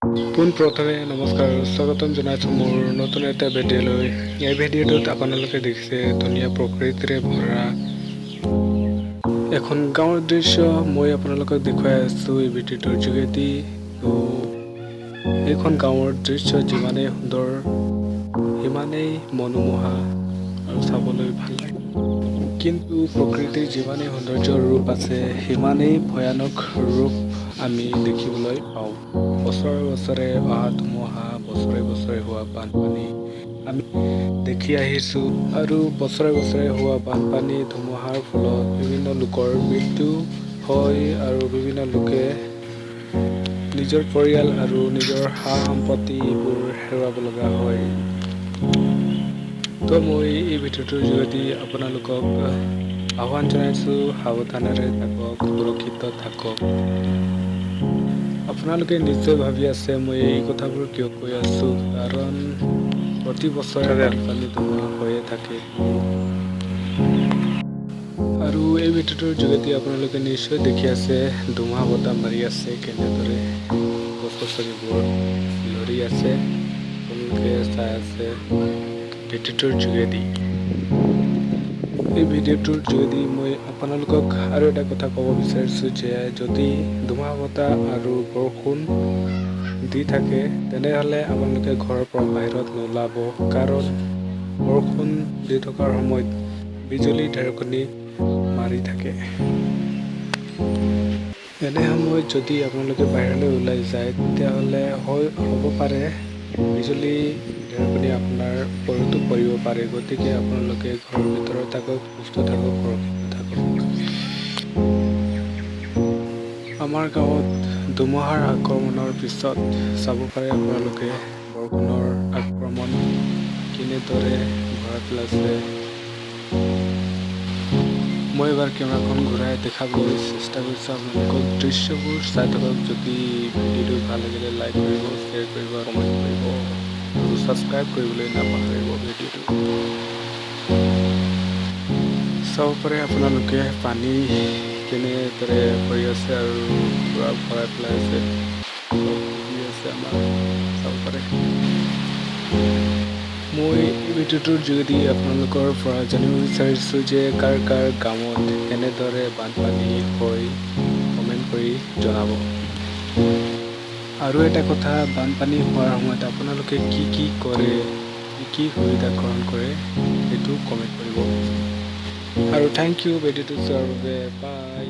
পোনপ্ৰথমে নমস্কাৰ স্বাগতম জনাইছোঁ মোৰ নতুন এটা ভিডিঅ'লৈ। এই ভিডিঅ'টোত আপোনালোকে দেখিছে ধুনীয়া প্ৰকৃতিৰে ভৰা এখন গাঁৱৰ দৃশ্য মই আপোনালোকক দেখুৱাই আছোঁ এই ভিডিঅ'টোৰ যোগেদি। এইখন গাঁৱৰ দৃশ্য যিমানেই সুন্দৰ সিমানেই মনোমোহা আৰু চাবলৈ ভাল লাগে, কিন্তু প্ৰকৃতিৰ যিমানেই সৌন্দৰ্যৰ ৰূপ আছে সিমানেই ভয়ানক ৰূপ আমি দেখিবলৈ পাওঁ। বছৰে বছৰে অহা ধুমুহা, বছৰে বছৰে হোৱা বানপানী আমি দেখি আহিছোঁ, আৰু বছৰে বছৰে হোৱা বানপানী ধুমুহাৰ ফলত বিভিন্ন লোকৰ মৃত্যু হয় আৰু বিভিন্ন লোকে নিজৰ পৰিয়াল আৰু নিজৰ সা সম্পত্তিবোৰ হেৰুৱাব লগা হয়। তো মই এই ভিডিঅ'টোৰ যোগেদি আপোনালোকক আহ্বান জনাইছোঁ, সাৱধানেৰে থাকক, সুৰক্ষিত থাকক। আপোনালোকে নিশ্চয় ভাবি আছে মই এই কথাবোৰ কিয় কৈ আছোঁ, কাৰণ প্ৰতি বছৰে বানপানী ধুমুহা হৈয়ে থাকে। আৰু এই ভিডিঅ'টোৰ যোগেদি আপোনালোকে নিশ্চয় দেখি আছে ধুমুহা বতাহ মাৰি আছে, কেনেদৰে গছ গছনিবোৰ লৰি আছে, আপোনালোকে চাই আছে ভিডিঅ'টোৰ যোগেদি। এই ভিডিঅ'টোৰ যোগেদি মই আপোনালোকক আৰু এটা কথা ক'ব বিচাৰিছোঁ যে যদি ধুমুহা বতাহ আৰু বৰষুণ দি থাকে তেনেহ'লে আপোনালোকে ঘৰৰ পৰা বাহিৰত নোলাব, কাৰণ বৰষুণ দি থকাৰ সময়ত বিজুলী ঢেৰেকনি মাৰি থাকে। এনে সময়ত যদি আপোনালোকে বাহিৰলৈ ওলাই যায় তেতিয়াহ'লে হ'ব পাৰে বিজুলী ঢেৰেকনি আপোনাৰ ওপৰতো পৰিব পাৰে। গতিকে আপোনালোকে ঘৰৰ ভিতৰত থাকক, সুস্থ থাকক, সুৰক্ষিত থাকক। আমাৰ গাঁৱত ধুমুহাৰ আক্ৰমণৰ পিছত চাব পাৰে আপোনালোকে বৰষুণৰ আক্ৰমণ কেনেদৰে ভৰাই পেলাইছে। মই এবাৰ কেমেৰাখন ঘূৰাই দেখাবলৈ চেষ্টা কৰিছোঁ আপোনালোকক। দৃশ্যবোৰ চাই থাকক। যদি ভিডিঅ'টো ভাল লাগিলে লাইক কৰিব, শ্বেয়াৰ কৰিব, কমেণ্ট কৰিব আৰু ছাবস্ক্ৰাইব কৰিবলৈ নাপাহৰিব। ভিডিঅ'টো চাব পাৰে আপোনালোকে পানী কেনেদৰে ভৰি আছে আৰু পূৰা ভৰাই পেলাই আছে, আমাৰ চাব পাৰে। মই এই ভিডিঅ'টোৰ যোগেদি আপোনালোকৰ পৰা জানিব বিচাৰিছোঁ যে কাৰ কাৰ গাঁৱত কেনেদৰে বানপানী হৈ কমেণ্ট কৰি জনাব। আৰু এটা কথা, বানপানী হোৱাৰ সময়ত আপোনালোকে কি কি কৰে, কি সুবিধা গ্ৰহণ কৰে সেইটো কমেণ্ট কৰিব। আৰু থেংক ইউ ভিডিঅ'টো চোৱাৰ বাবে। বাই।